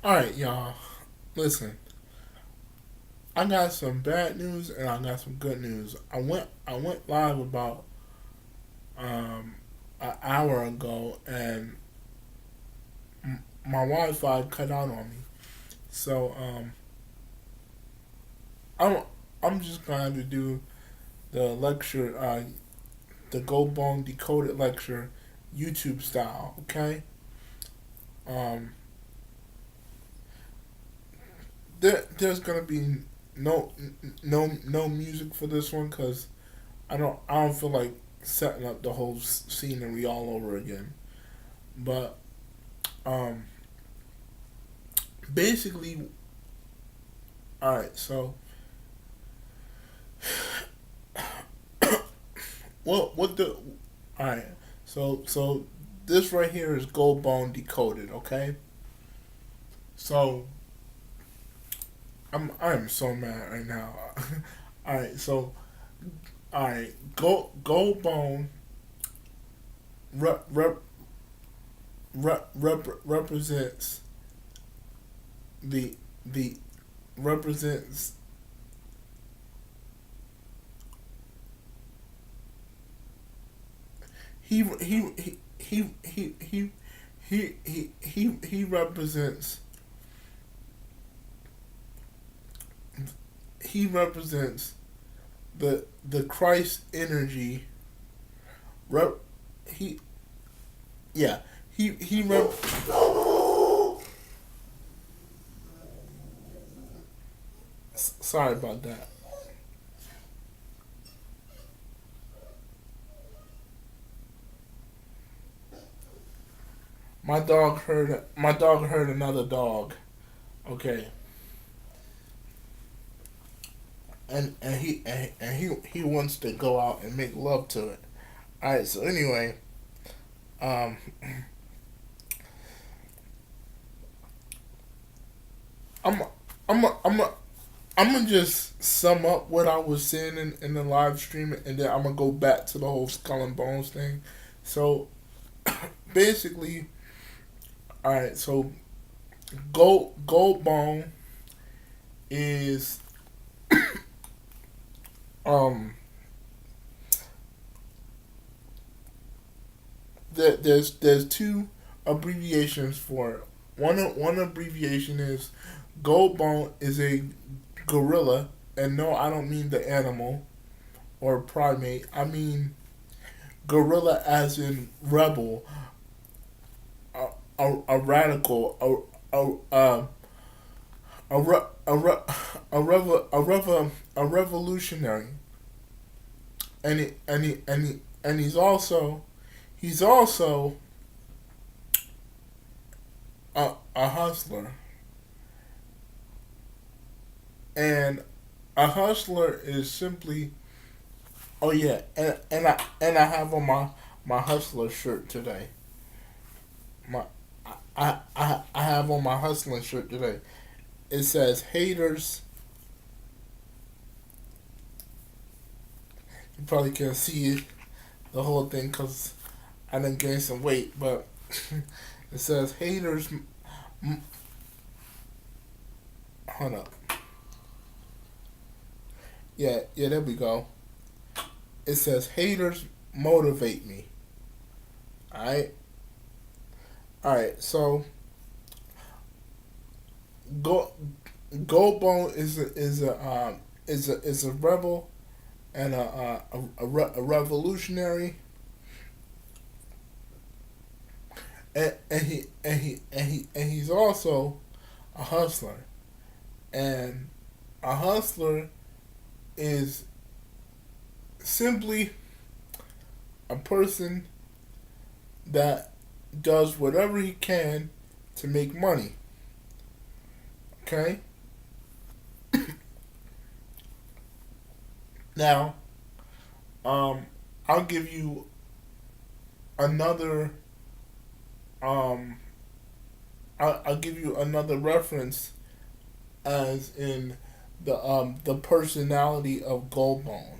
All right, y'all. Listen, I got some bad news and I got some good news. I went live about um an hour ago and my Wi-Fi cut out on me. So I'm I'm just going to do the lecture, the Go Bone Decoded lecture, YouTube style. Okay. Um, there's gonna be no music for this one because I don't feel like setting up the whole scenery all over again. But um, basically, all right. So what the all right. So this right here is Gold Bone Decoded. Okay. So I'm so mad right now. All right. So all right. Gold Bone rep, rep, represents the represents he represents he represents the Christ energy. Rep, he yeah he rep. Sorry about that. My dog heard another dog. Okay, and he wants to go out and make love to it. All right. So anyway, um, I'm I'm I'm I'm gonna just sum up what I was saying in the live stream, and then I'm gonna go back to the whole skull and bones thing. So basically, all right. So gold bone is um there's two abbreviations for it. One abbreviation is gold bone is a gorilla, and no, I don't mean the animal or primate. I mean gorilla as in rebel, a radical, a, re, a, re, a revolutionary, and he's also a hustler, and a hustler is simply oh yeah, and I have on my hustler shirt today. My I have on my hustling shirt today. It says haters. You probably can't see the whole thing because I didn't gain some weight, but it says haters. Hold up. Yeah, there we go. It says haters motivate me. All right. So go Goldbone is a rebel and a revolutionary, and he's also a hustler, and a hustler is simply a person that does whatever he can to make money. Okay. Now, um, I'll give you another um, I'll give you another reference as in the personality of Goldbone.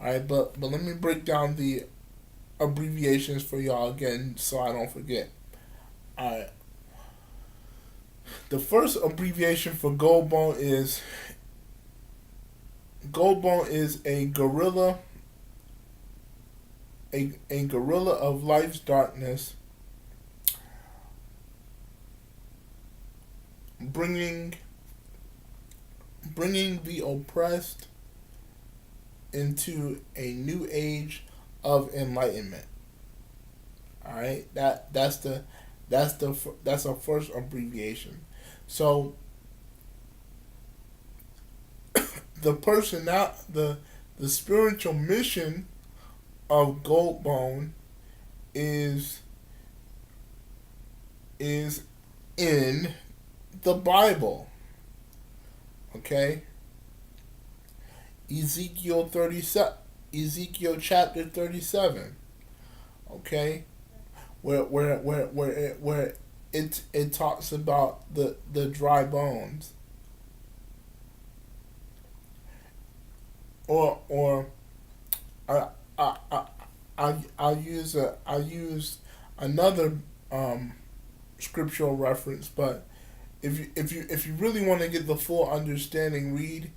All right, but let me break down the abbreviations for y'all again so I don't forget. All right, The first abbreviation for Goldbone is a gorilla of life's darkness, bringing the oppressed into a new age of enlightenment. All right, that's our first abbreviation. So the person now the spiritual mission of Goldbone is in the Bible. Okay, Ezekiel chapter 37. Okay, where it talks about the dry bones, or I I'll use another scriptural reference, but if you really want to get the full understanding, read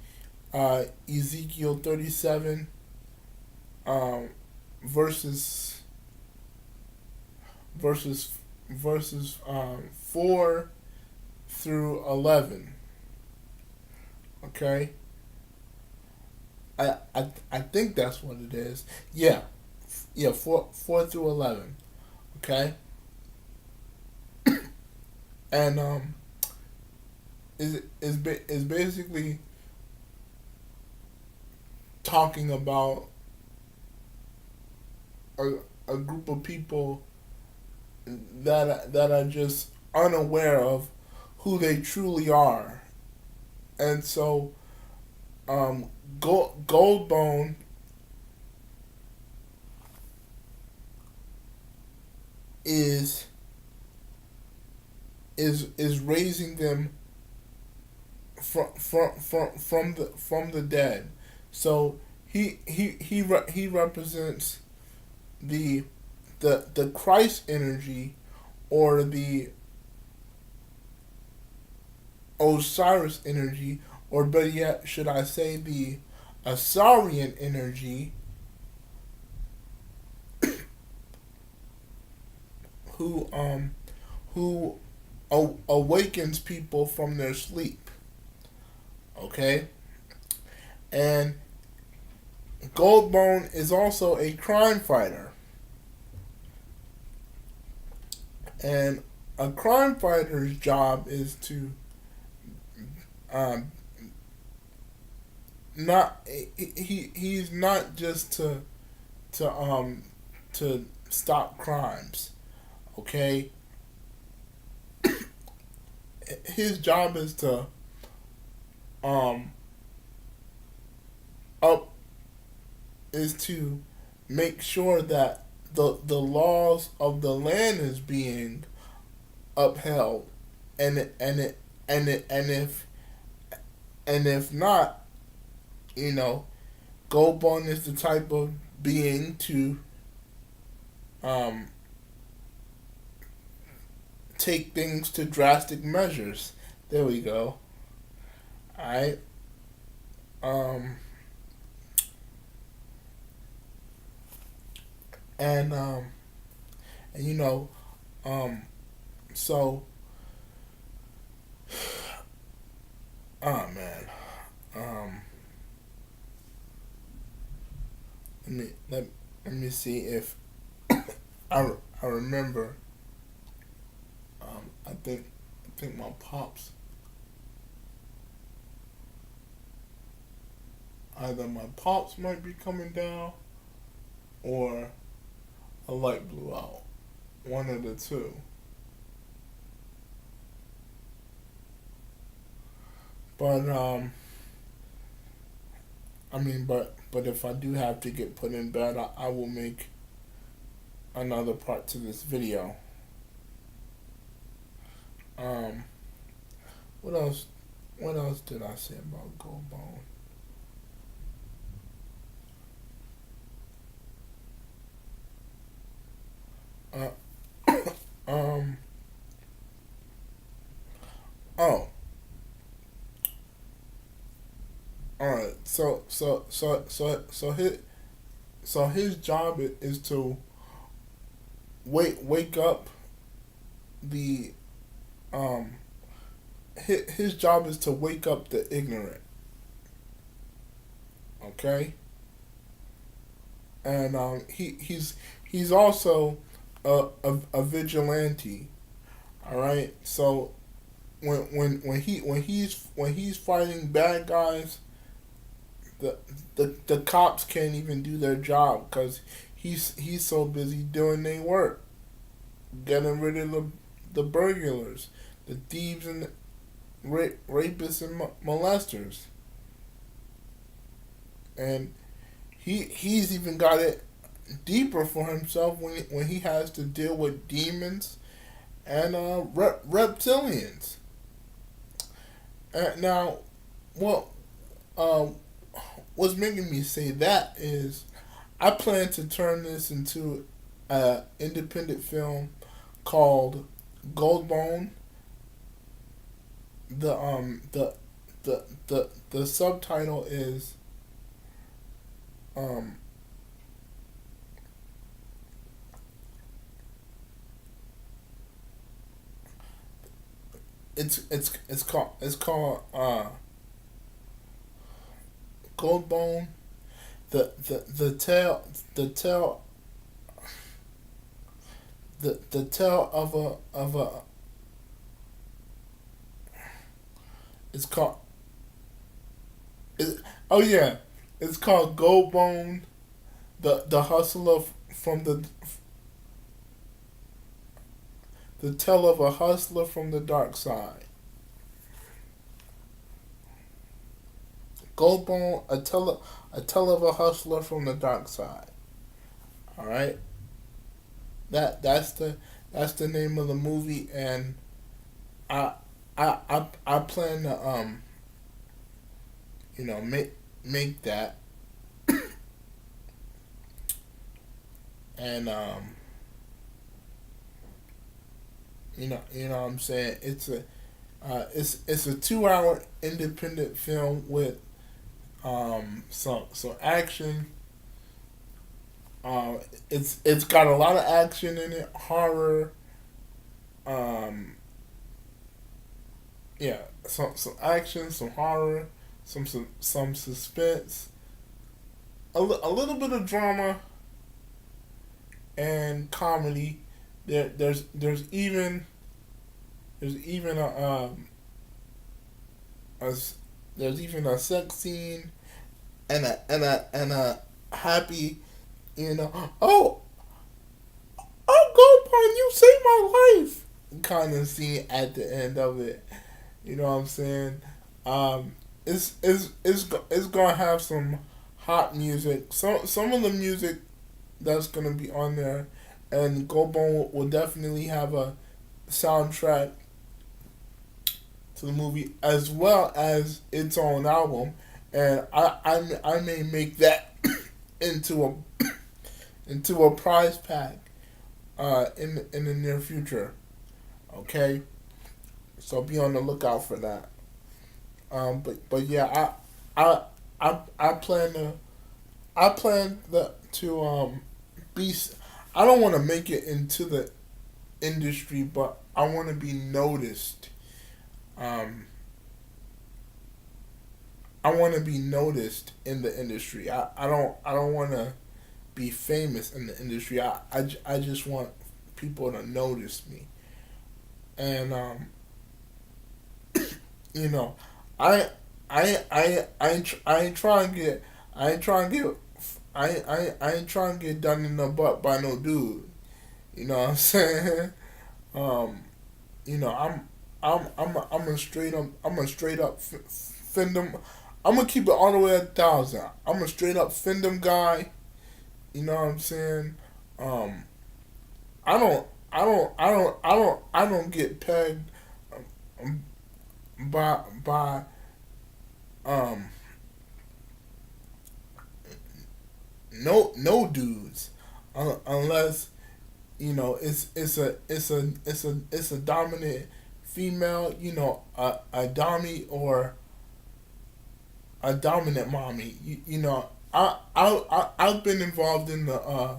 Ezekiel 37, um, verses verses verses 4 through 11. Okay, I think that's what it is. Yeah, 4 through 11. Okay, and is basically talking about a, a group of people that are just unaware of who they truly are, and so Goldbone is raising them from the dead. So he represents the the Christ energy, or the Osiris energy, or better yet, should I say the Asarian energy, who who awakens people from their sleep. Okay, and Goldbone is also a crime fighter, and a crime fighter's job is to um, not he's not just to stop crimes. Okay, his job is to um up is to make sure that the laws of the land is being upheld, and if not, you know, Goldbone is the type of being to um take things to drastic measures. There we go. All right. Um, and and you know, um, so oh man, um, let me see if I remember. I think my pops, either my pops might be coming down, or a light blew out. One of the two. But I mean, but if I do have to get put in bed, I will make another part to this video. Um, what else? What else did I say about Goldbone? Uh, um, Oh, all right. So his job is to wake up the um his job is to wake up the ignorant. Okay, and he's also a vigilante. All right, so when he's fighting bad guys, the the cops can't even do their job because he's so busy doing their work, getting rid of the burglars, the thieves and rapists and molesters, and he's even got it deeper for himself when he has to deal with demons and reptilians. Now, what um, what's making me say that is I plan to turn this into an independent film called Goldbone. The subtitle is um it's called Goldbone. The tale the tale of a it's called it, oh yeah, it's called Goldbone, the hustler from the tale of a hustler from the dark side. Goldbone, a tale of a hustler from the dark side. All right, that's the name of the movie, and I I plan to make that, and what I'm saying, it's a 2 hour independent film with some action. It's got a lot of action in it, horror. Um, yeah, some action, some horror, some suspense, a little bit of drama and comedy. There's even a s- there's even a sex scene and a happy, oh, go upon you save my life kind of scene at the end of it. You know what I'm saying? Um, it's gonna have some hot music. Some of the music that's gonna be on there, and Goldbone will definitely have a soundtrack to the movie as well as its own album, and I may make that into a prize pack in the near future. Okay, so be on the lookout for that. But yeah, I plan to be. I don't want to make it into the industry, but I want to be noticed. Um, I want to be noticed in the industry. I don't want to be famous in the industry. I just want people to notice me. And you know, I I ain't trying to get I ain't trying to get I ain't trying to get done in the butt by no dude. You know what I'm saying? Um, I'm a straight up findom. I'm gonna keep it all the way at 1,000. I'm a straight up findom guy. You know what I'm saying? Um, I don't get pegged um, by um no dudes, unless it's a dominant female, a dommy or a dominant mommy. I've been involved in the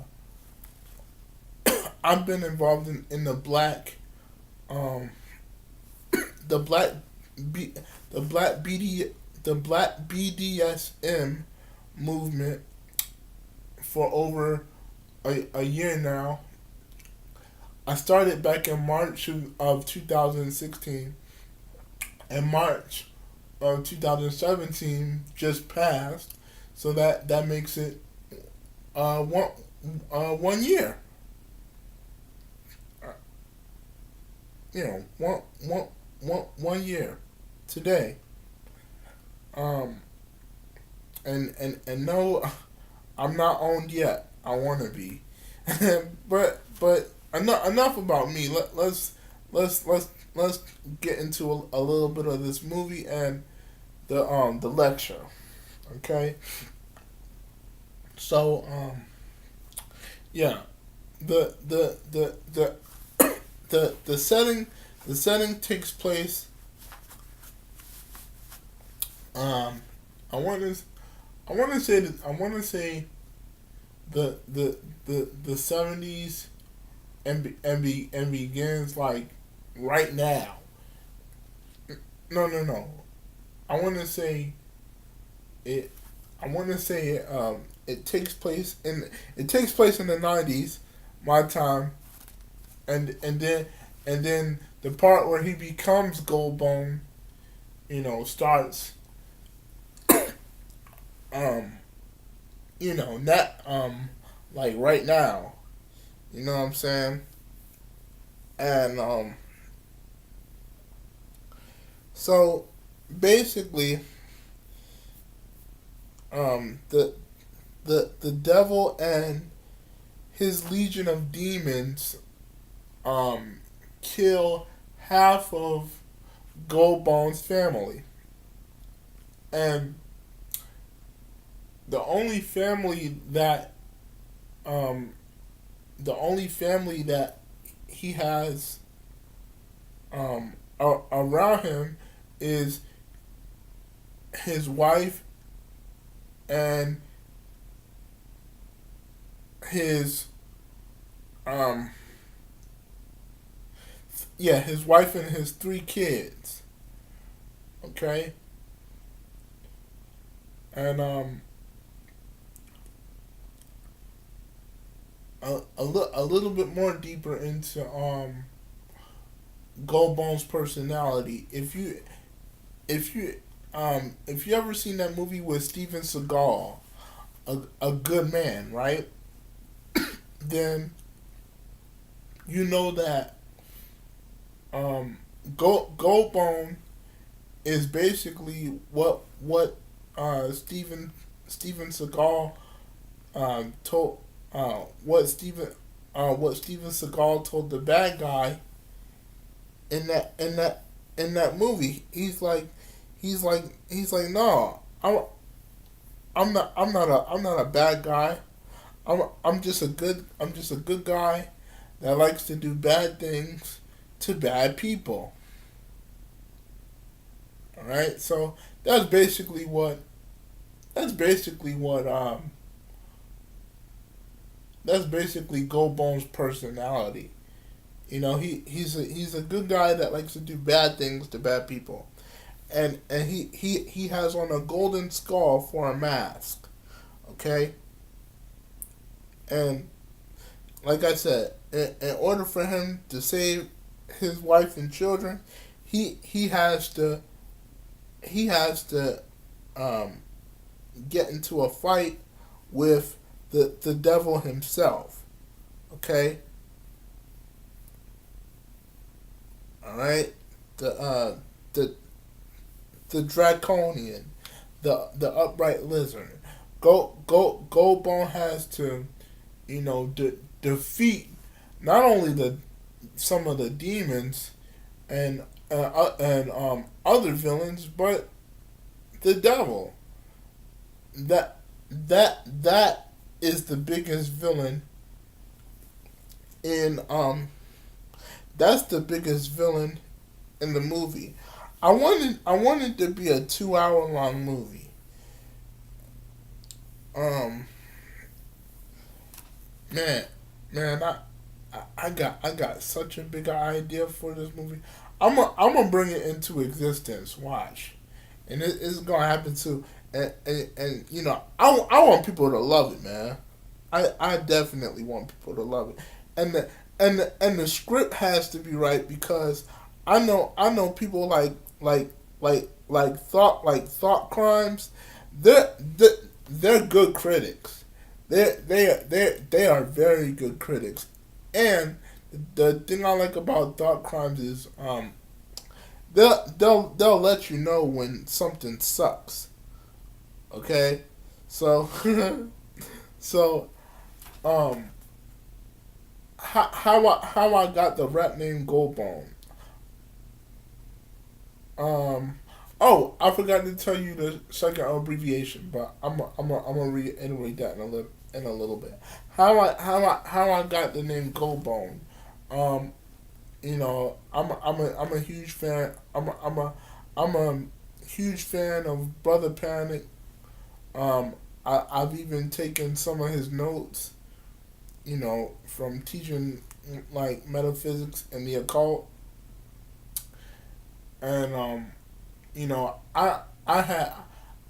I've been involved in um the black B, the black BD the black BDSM movement for over a year now. I started back in March of 2016, and March of 2017 just passed, so that makes it uh, one 1 year. Uh, 1 year today. Um, and no, I'm not owned yet. I want to be, but enough about me. Let's get into a little bit of this movie and the lecture. Okay, so yeah, the the setting takes place. Um, I want to say the 70s and begins like right now. No. I want to say it. I want to say it takes place in the 90s, my time, and then the part where he becomes Goldbone, starts um not like right now. You know what I'm saying? And so basically the devil and his legion of demons um kill half of Goldbone's family. And the only family that um the only family that he has around him is his wife and his um his wife and his 3 kids. Okay? And a little bit more deeper into Goldbone's personality. If you ever seen that movie with Steven Seagal, a good man, right? Then you know that Goldbone is basically what Steven Seagal told what Steven Seagal told the bad guy in that movie. He's like no, I'm not a bad guy. I'm just a good guy that likes to do bad things to bad people. All right, so that's basically what that's basically Goldbone's personality. He's a good guy that likes to do bad things to bad people, and he has on a golden skull for a mask. Okay, and like I said, in order for him to save his wife and children, he has to he has to um, get into a fight with the devil himself. Okay, all right. The the the draconian, the upright lizard. Goldbone has to defeat not only the some of the demons and other villains, but the devil. That is the biggest villain in that's the biggest villain in the movie. I wanted to be a 2 hour long movie. Um, man, man, I got such a big idea for this movie. I'm gonna bring it into existence. Watch, and it's gonna happen too. And you know, I want people to love it, man. I definitely want people to love it, and the script has to be right because I know people like thought crimes. They're they're good critics. They are very good critics, and the thing I like about thought crimes is they'll let you know when something sucks. Okay, so so um how I got the rap name Goldbone. Um, oh, I forgot to tell you the second abbreviation, but I'm gonna reiterate that in a little bit. How I got the name Goldbone. Um, you know, I'm a huge fan. I'm a huge fan of Brother Panic. I've even taken some of his notes. You know, from teaching like metaphysics and the occult, and you know, I had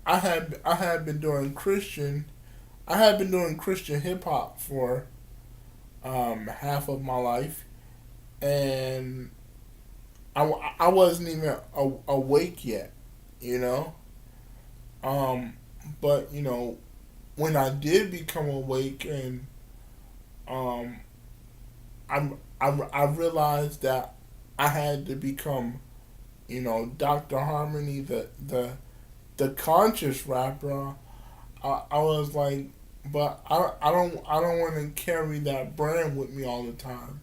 I had been doing Christian. I had been doing Christian hip hop for half of my life, and I wasn't even awake yet, you know. Um, but you know, when I did become awake, and um, I realized that I had to become, you know, Dr. Harmony, the conscious rapper. I was like, but I don't want to carry that brand with me all the time.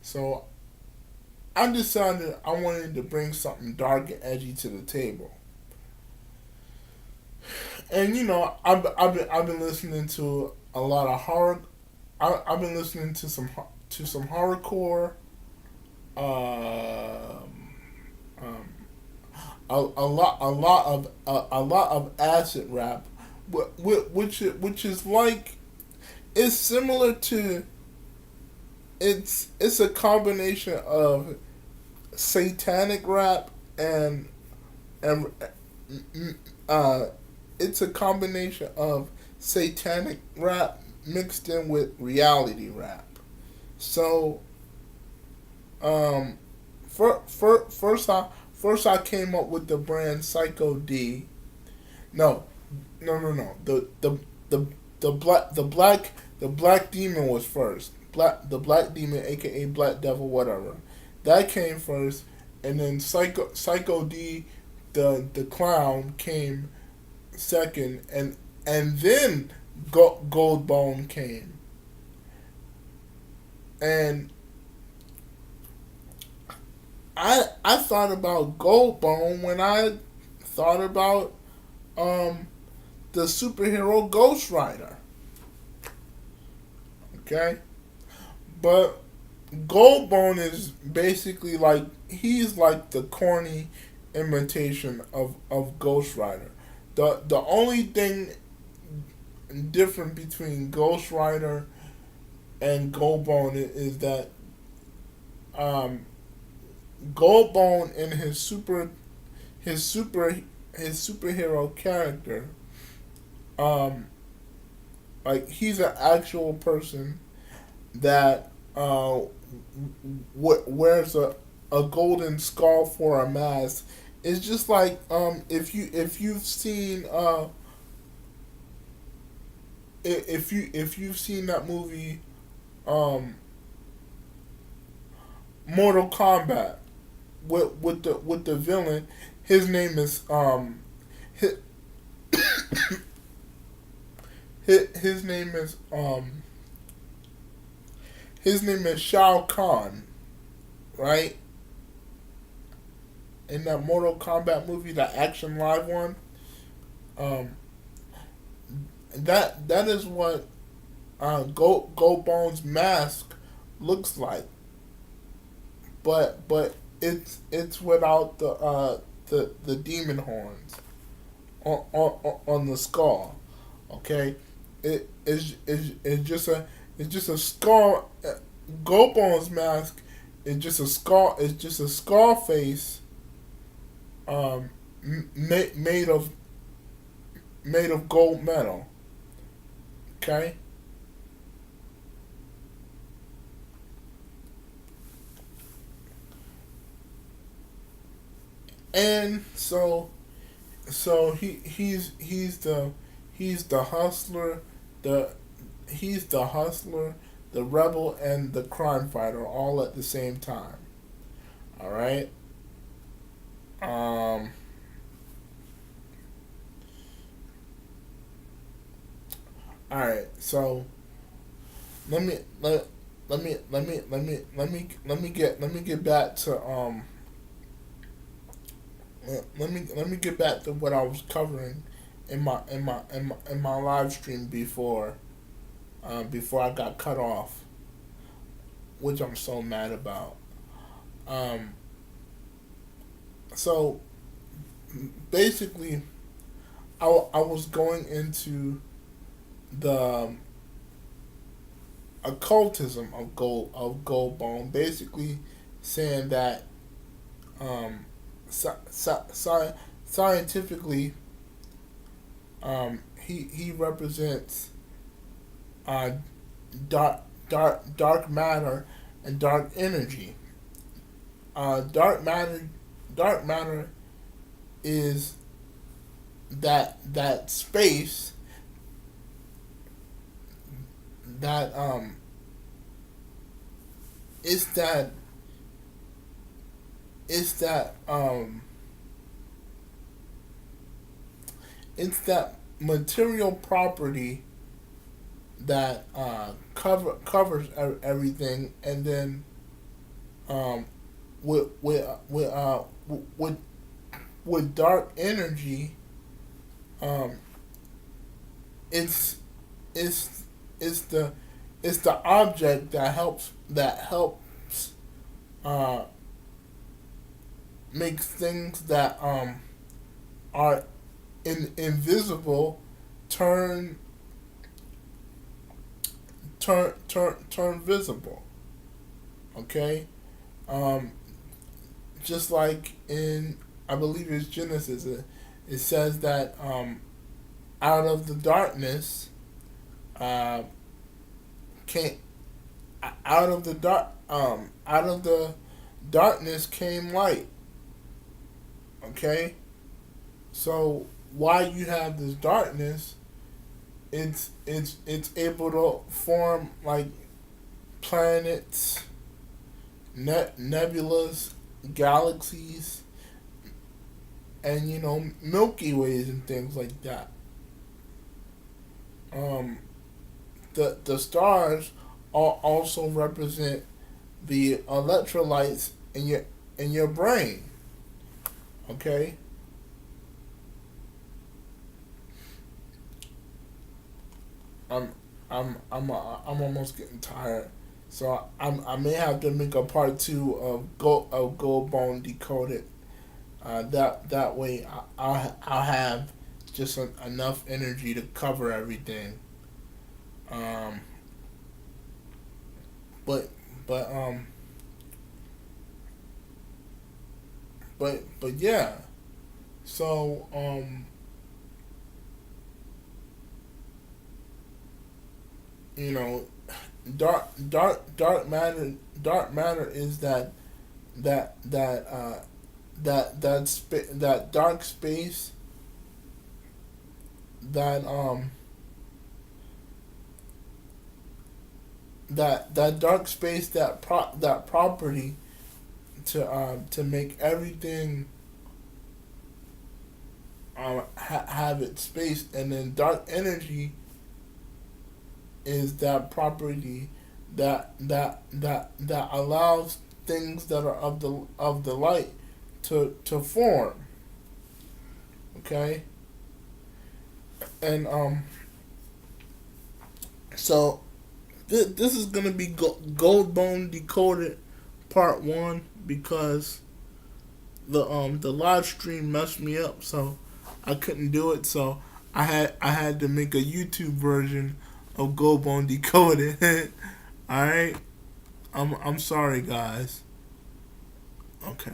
So I decided I wanted to bring something dark and edgy to the table. And you know, I've been listening to a lot of horror. I've been listening to some horrorcore. Um, um, a lot of acid rap, which is like, it's similar to, it's a combination of satanic rap and uh it's a combination of satanic rap mixed in with reality rap. So um first I came up with the brand Psycho D. No, no. The black demon was first. The black demon, aka Black Devil, whatever. That came first, and then Psycho D, the clown, came second, and then Goldbone came. And I thought about Goldbone when I thought about um the superhero Ghost Rider. Okay, but Goldbone is basically like, he's like the corny imitation of Ghost Rider. The only thing different between Ghost Rider and Goldbone is that um, Goldbone in his super his superhero character, um, like, he's an actual person that wears a golden skull for a mask. It's just like, if you've seen if you've seen that movie, um Mortal Kombat, with the villain. His name is his, his name is his name is Shao Kahn, right? In that Mortal Kombat movie, that action live one, um, that is what Gold Bone's mask looks like. But it's without the demon horns on the skull. Okay, it's just a skull. Gold Bone's mask is just a skull. It's just a skull face, um, made of gold metal. Okay, and he's the hustler, the the hustler, the rebel, and the crime fighter all at the same time. All right. Um. All right. So let me let me get back to let me get back to what I was covering in my live stream before I got cut off, which I'm so mad about. Um, so basically, I was going into the occultism of Gold Bone, basically saying that um, scientifically, he represents uh, dark matter and dark energy. Dark matter dark matter is that space that it's that it's that it's that material property that covers everything, and then with with with dark energy, um, it's it's the object that helps uh, makes things that are invisible turn turn visible. Okay, um, just like in, I believe it's Genesis. It says that out of the darkness uh, came out of the darkness came light. Okay, so while you have this darkness, it's able to form like planets, nebulas, galaxies, and Milky Ways and things like that. Um, the stars also represent the electrolytes in your brain. Okay. I'm I'm almost getting tired, so I may have to make a part two of Gold Bone Decoded. That way I'll have just enough energy to cover everything. Um, but but um but yeah. So you know dark matter is that that dark space that that dark space that property to make everything have its space, and then dark energy is that property that allows things that are of the light to form. Okay, and so this is gonna be Gold Bone Decoded Part 1, because the live stream messed me up, so I couldn't do it. So I had to make a YouTube version of Go Bone Decoded. All right, I'm sorry, guys. Okay.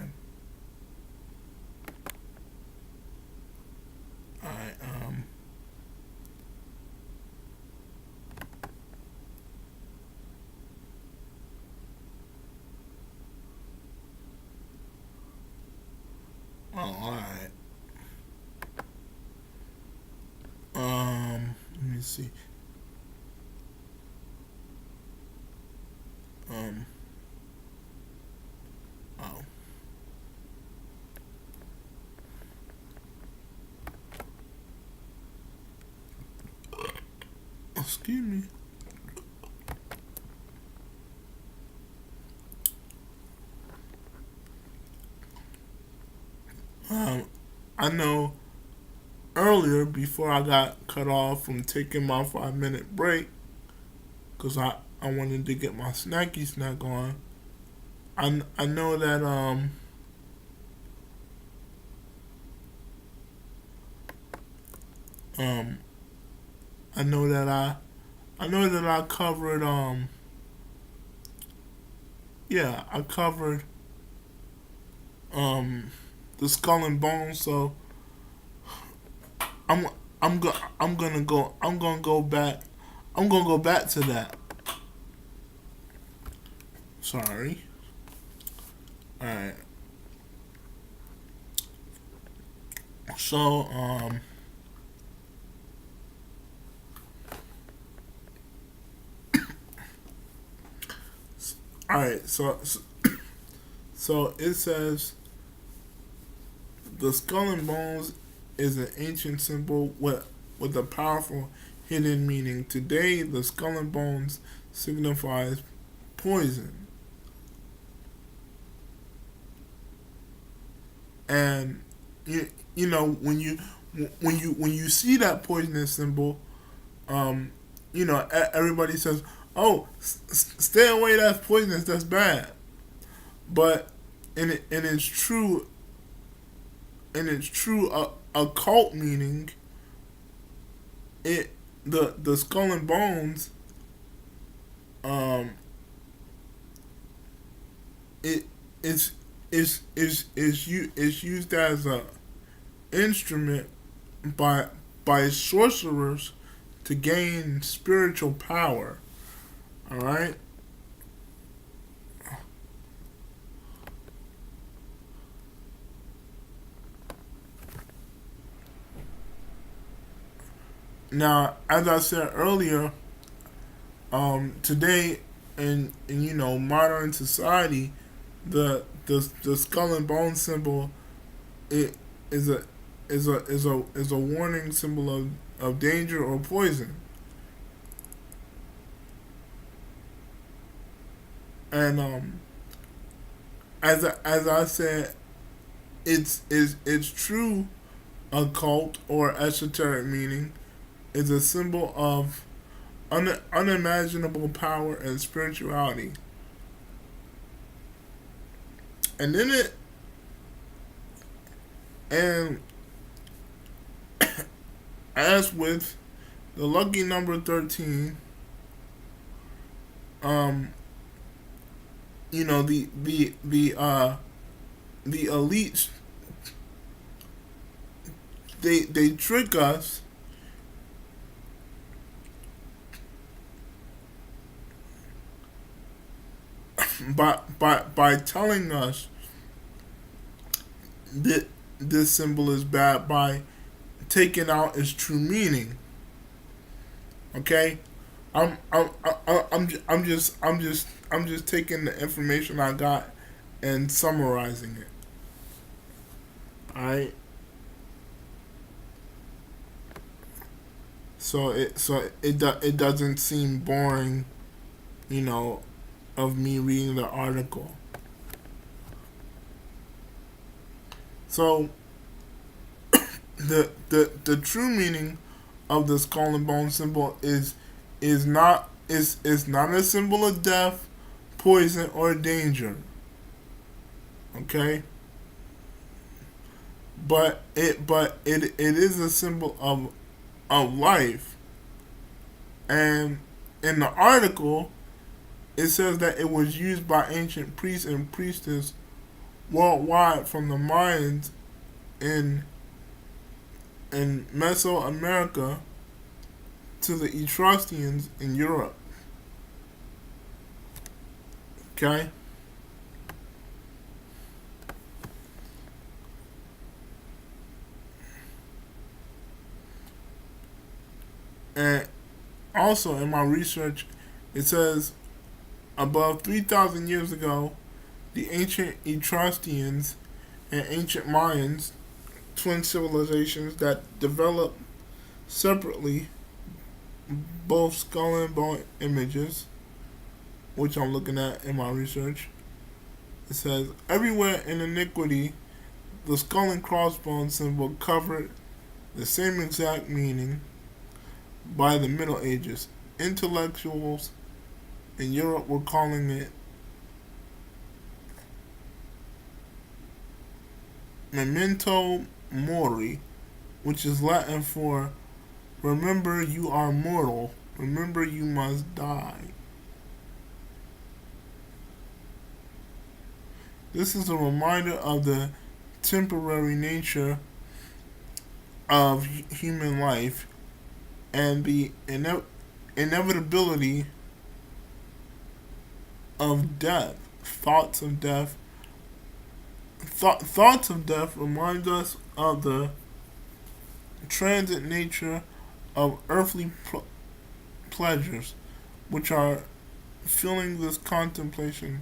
All right. Oh, all right. Let me see. Um. Oh. Excuse me. Um. I know earlier before I got cut off from taking my 5 minute break because I wanted to get my snacky snack on. I know that um I know that I covered yeah, I covered um the skull and bones, so I'm I'm gonna go back to that. Sorry. All right. So all right. So it says the skull and bones is an ancient symbol with a powerful hidden meaning. Today, the skull and bones signifies poison, and you know when you see that poisonous symbol, you know everybody says, "Oh, stay away. That's poisonous. That's bad." But and it's true. And it's true. Occult meaning. It the skull and bones. Um. It is used as a instrument by sorcerers to gain spiritual power. All right. Now, as I said earlier, today in you know modern society, the skull and bone symbol it is a is a warning symbol of danger or poison. And as I said, it's true occult or esoteric meaning is a symbol of unimaginable power and spirituality. And then it and as with the lucky number 13, um, you know the elites they trick us by telling us that this symbol is bad by taking out its true meaning. Okay, I'm just taking the information I got and summarizing it. All right. It doesn't seem boring, you know, of me reading the article. So the true meaning of the skull and bone symbol is not a symbol of death, poison, or danger. Okay. but it is a symbol of life. And in the article, it says that it was used by ancient priests and priestesses worldwide, from the Mayans in Mesoamerica to the Etruscans in Europe. Okay? And also in my research, it says above 3,000 years ago, the ancient Etruscans and ancient Mayans, twin civilizations that developed separately, both skull and bone images, which I'm looking at in my research. It says, everywhere in iniquity, the skull and crossbones symbol covered the same exact meaning by the Middle Ages. Intellectuals in Europe were calling it memento mori, which is Latin for remember you are mortal, remember you must die. This is a reminder of the temporary nature of human life and the inevitability of death. Thoughts of death remind us of the transient nature of earthly pleasures, which are filling this contemplation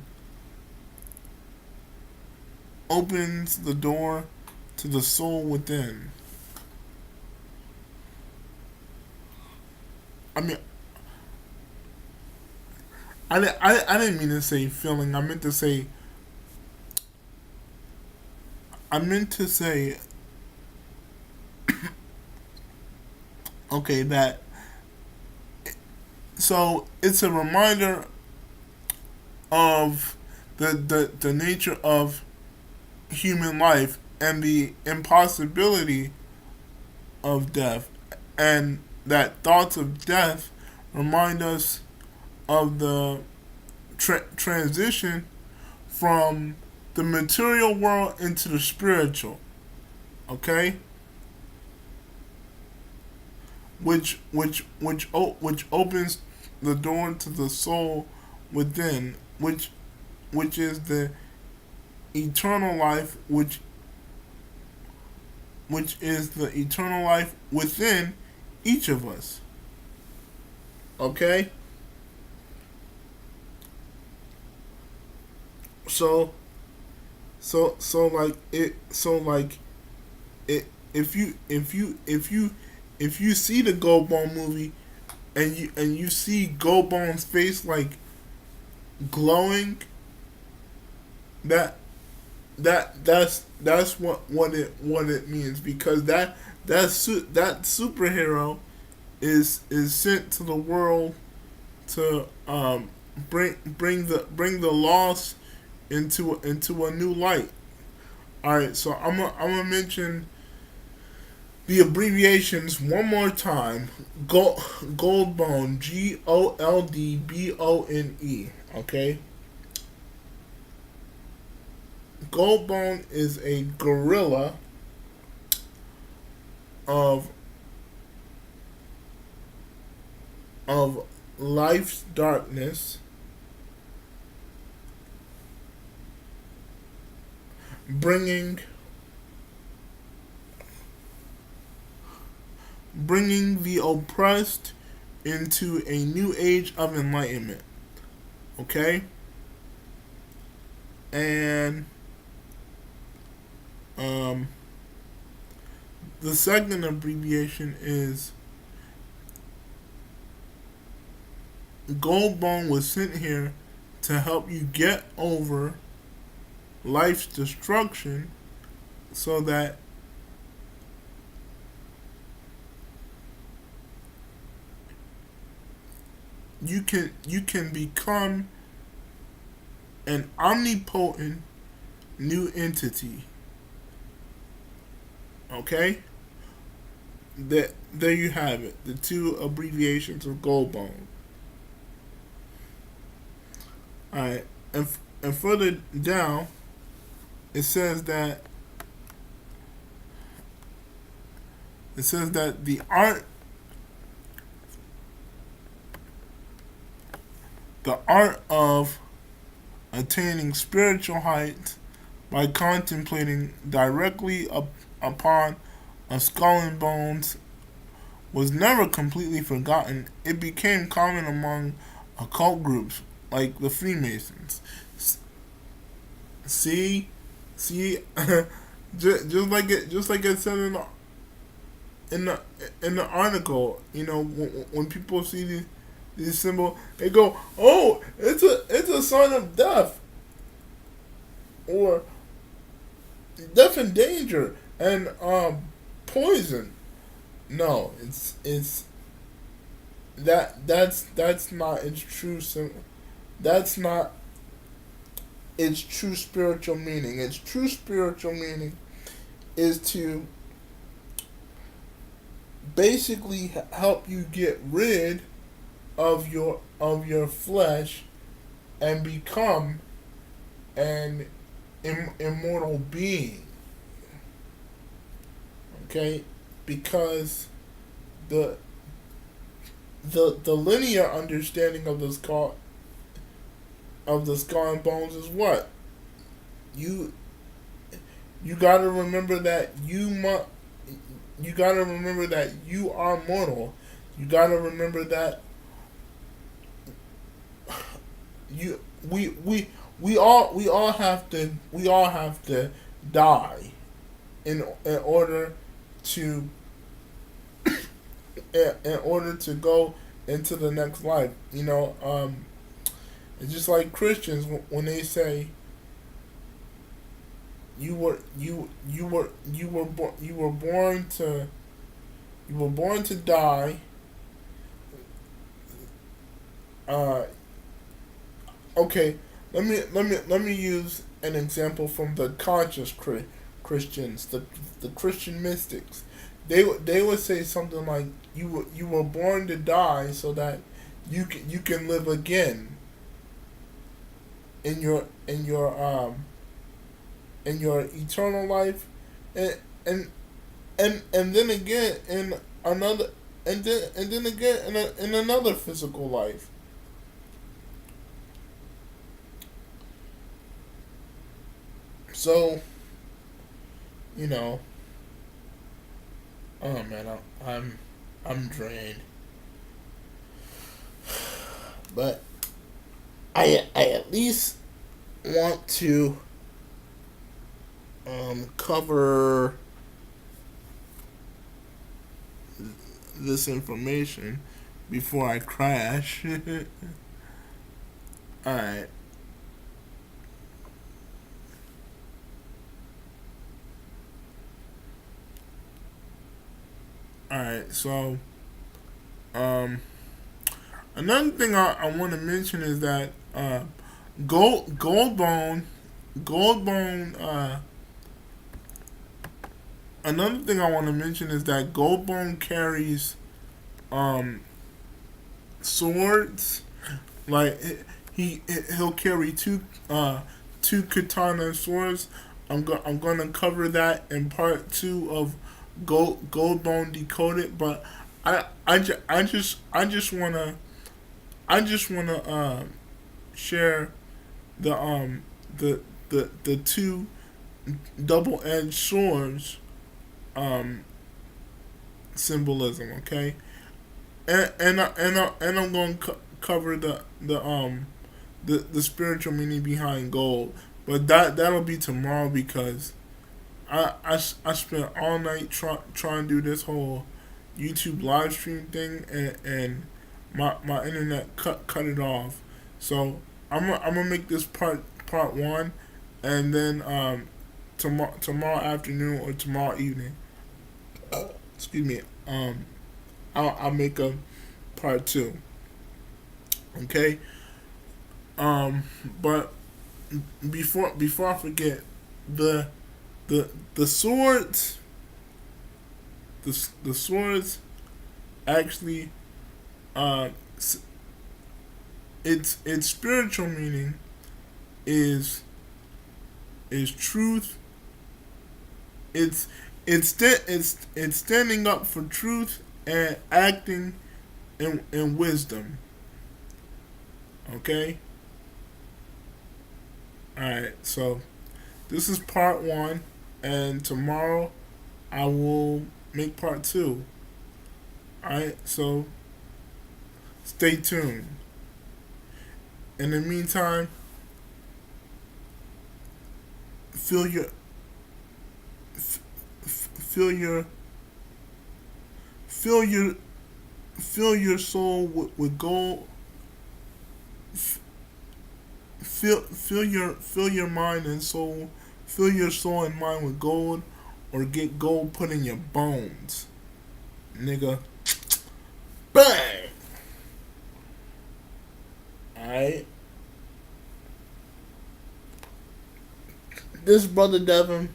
opens the door to the soul within. I mean, I didn't mean to say feeling. I meant to say, okay, that, so it's a reminder of the nature of human life and the impossibility of death, and that thoughts of death remind us of the transition from the material world into the spiritual. Okay, which opens the door to the soul within, which is the eternal life, which is the eternal life within each of us. Okay? So like it, if you see the Gold Bone movie and you see Gold Bone's face like glowing, that's what it means, because that superhero is sent to the world to bring the lost into a new light. All right, so I'm gonna mention the abbreviations one more time. Goldbone, Goldbone. Okay. Goldbone is a gorilla of life's darkness, bringing the oppressed into a new age of enlightenment. Okay? And the second abbreviation is Goldbone was sent here to help you get over life's destruction so that you can become an omnipotent new entity. Okay, there you have it. The two abbreviations of gold bone. All right, and further down, it says that the art of attaining spiritual heights by contemplating directly upon a skull and bones was never completely forgotten. It became common among occult groups like the Freemasons. See, see, just like it said in the in the article. When people see these symbols, they go, "Oh, it's a sign of death, or death and danger, and poison." No, it's that's not its true that's not its true spiritual meaning. Its true spiritual meaning is to basically help you get rid of your flesh and become an immortal being. Okay, because the the linear understanding of the skull and bones is what you you gotta remember that you gotta remember that you are mortal. You gotta remember that you we all have to die in order to in order to go into the next life. It's just like Christians when they say you were born to die. Uh, okay, let me use an example from the conscious Christians, the Christian mystics. They would say something like you were born to die so that you can live again in your eternal life, and and then again in another and then again in another physical life. So, you know, oh man, I'm drained, but I at least want to cover this information before I crash. Alright. Alright, so another thing I want to mention is that gold bone another thing I want to mention is that Goldbone carries um, swords. Like he'll carry two katana swords. I'm gonna cover that in part two of Goldbone Decoded. But I just wanna share the the two double edged swords um, symbolism. Okay, and I'm going to cover the spiritual meaning behind gold, but that'll be tomorrow because I spent all night trying to do this whole YouTube live stream thing, and my internet cut it off. So I'm gonna make this part one, and then tomorrow afternoon or tomorrow evening, excuse me, I'll make a part two. Okay. But before I forget, the the swords the swords actually, uh, its spiritual meaning is truth. It's standing up for truth and acting in wisdom. Okay. All right. So this is part one, and tomorrow I will make part two. All right. So stay tuned. In the meantime, fill your fill your fill your fill your soul with gold. Fill your mind and soul. Fill your soul and mind with gold, or get gold put in your bones, nigga. Bang. All right. This brother Devin.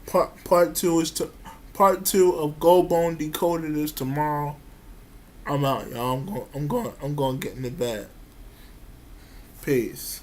Part two is to part two of Gold Bone Decoded is tomorrow. I'm out, y'all. I'm going to get in the bed. Peace.